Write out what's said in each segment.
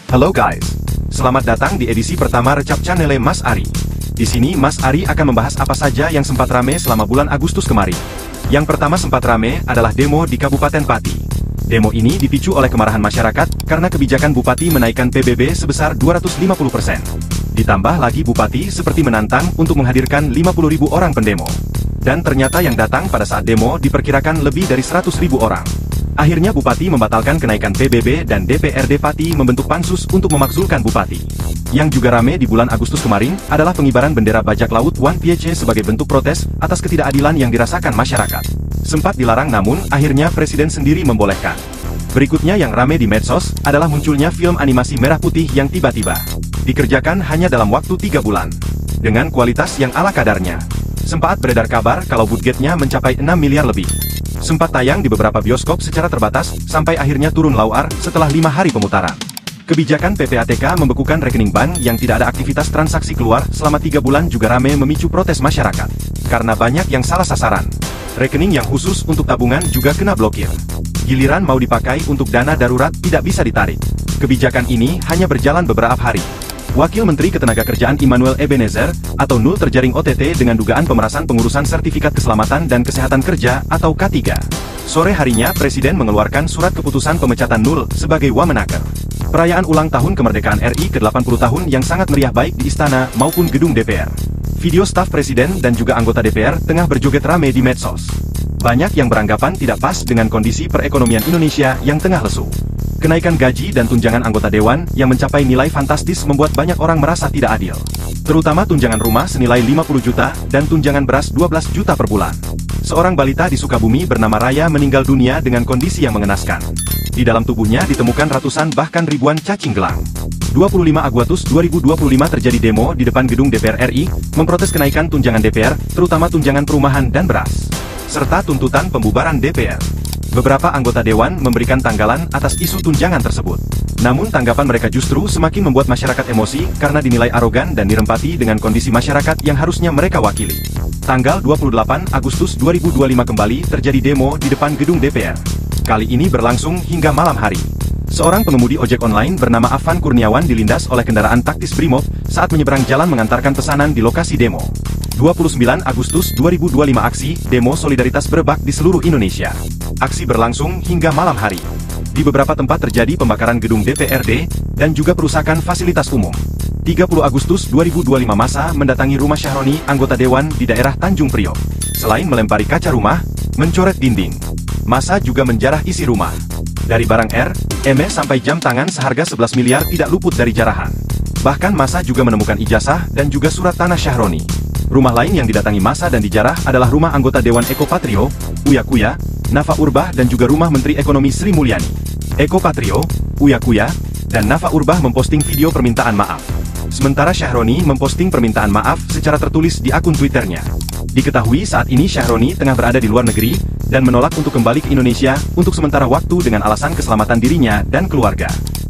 Halo guys, selamat datang di edisi pertama Recap Channel Mas Ari. Di sini Mas Ari akan membahas apa saja yang sempat rame selama bulan Agustus kemarin. Yang pertama sempat rame adalah demo di Kabupaten Pati. Demo ini dipicu oleh kemarahan masyarakat karena kebijakan Bupati menaikkan PBB sebesar 250%. Ditambah lagi Bupati seperti menantang untuk menghadirkan 50.000 orang pendemo. Dan ternyata yang datang pada saat demo diperkirakan lebih dari 100.000 orang. Akhirnya Bupati membatalkan kenaikan PBB dan DPRD Pati membentuk pansus untuk memakzulkan Bupati. Yang juga rame di bulan Agustus kemarin adalah pengibaran bendera bajak laut One Piece sebagai bentuk protes atas ketidakadilan yang dirasakan masyarakat. Sempat dilarang namun akhirnya Presiden sendiri membolehkan. Berikutnya yang rame di medsos adalah munculnya film animasi merah putih yang tiba-tiba dikerjakan hanya dalam waktu 3 bulan. Dengan kualitas yang ala kadarnya. Sempat beredar kabar kalau budgetnya mencapai 6 miliar lebih. Sempat tayang di beberapa bioskop secara terbatas, sampai akhirnya turun lauar setelah 5 hari pemutaran. Kebijakan PPATK membekukan rekening bank yang tidak ada aktivitas transaksi keluar selama 3 bulan juga rame memicu protes masyarakat. Karena banyak yang salah sasaran. Rekening yang khusus untuk tabungan juga kena blokir. Giliran mau dipakai untuk dana darurat tidak bisa ditarik. Kebijakan ini hanya berjalan beberapa hari. Wakil Menteri Ketenagakerjaan Immanuel Ebenezer, atau Nul terjaring OTT dengan dugaan pemerasan pengurusan Sertifikat Keselamatan dan Kesehatan Kerja, atau K3. Sore harinya Presiden mengeluarkan surat keputusan pemecatan Nul sebagai Wamenaker. Perayaan ulang tahun kemerdekaan RI ke-80 tahun yang sangat meriah baik di Istana maupun gedung DPR. Video staf Presiden dan juga anggota DPR tengah berjoget rame di medsos. Banyak yang beranggapan tidak pas dengan kondisi perekonomian Indonesia yang tengah lesu. Kenaikan gaji dan tunjangan anggota dewan yang mencapai nilai fantastis membuat banyak orang merasa tidak adil. Terutama tunjangan rumah senilai 50 juta dan tunjangan beras 12 juta per bulan. Seorang balita di Sukabumi bernama Raya meninggal dunia dengan kondisi yang mengenaskan. Di dalam tubuhnya ditemukan ratusan bahkan ribuan cacing gelang. 25 Agustus 2025 terjadi demo di depan gedung DPR RI, memprotes kenaikan tunjangan DPR, terutama tunjangan perumahan dan beras, serta tuntutan pembubaran DPR. Beberapa anggota dewan memberikan tanggalan atas isu tunjangan tersebut. Namun tanggapan mereka justru semakin membuat masyarakat emosi karena dinilai arogan dan dirempati dengan kondisi masyarakat yang harusnya mereka wakili. Tanggal 28 Agustus 2025 kembali terjadi demo di depan gedung DPR. Kali ini berlangsung hingga malam hari. Seorang pengemudi ojek online bernama Afan Kurniawan dilindas oleh kendaraan taktis Brimob saat menyeberang jalan mengantarkan pesanan di lokasi demo. 29 Agustus 2025 aksi demo solidaritas berebak di seluruh Indonesia. Aksi berlangsung hingga malam hari. Di beberapa tempat terjadi pembakaran gedung DPRD dan juga perusakan fasilitas umum. 30 Agustus 2025 massa mendatangi rumah Syahroni, anggota dewan di daerah Tanjung Priok. Selain melempari kaca rumah, mencoret dinding, massa juga menjarah isi rumah. Dari barang R, M sampai jam tangan seharga 11 miliar tidak luput dari jarahan. Bahkan massa juga menemukan ijazah dan juga surat tanah Syahroni. Rumah lain yang didatangi massa dan dijarah adalah rumah anggota Dewan Eko Patrio, Uya Kuya, Nafa Urbah dan juga rumah Menteri Ekonomi Sri Mulyani. Eko Patrio, Uya Kuya, dan Nafa Urbah memposting video permintaan maaf. Sementara Syahroni memposting permintaan maaf secara tertulis di akun Twitternya. Diketahui saat ini Syahroni tengah berada di luar negeri dan menolak untuk kembali ke Indonesia untuk sementara waktu dengan alasan keselamatan dirinya dan keluarga.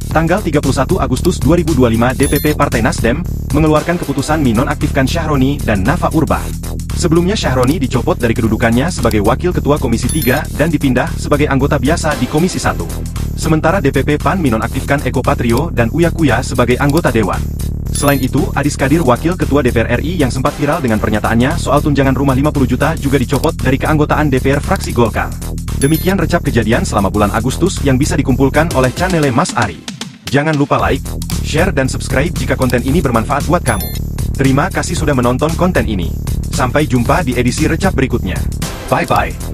Tanggal 31 Agustus 2025 DPP Partai Nasdem mengeluarkan keputusan menonaktifkan Syahroni dan Nafa Urbah. Sebelumnya Syahroni dicopot dari kedudukannya sebagai Wakil Ketua Komisi 3 dan dipindah sebagai anggota biasa di Komisi 1. Sementara DPP PAN menonaktifkan Eko Patrio dan Uya Kuya sebagai anggota Dewan. Selain itu, Adis Kadir Wakil Ketua DPR RI yang sempat viral dengan pernyataannya soal tunjangan rumah 50 juta juga dicopot dari keanggotaan DPR fraksi Golkar. Demikian recap kejadian selama bulan Agustus yang bisa dikumpulkan oleh channel Mas Ari. Jangan lupa like, share dan subscribe jika konten ini bermanfaat buat kamu. Terima kasih sudah menonton konten ini. Sampai jumpa di edisi recap berikutnya. Bye-bye.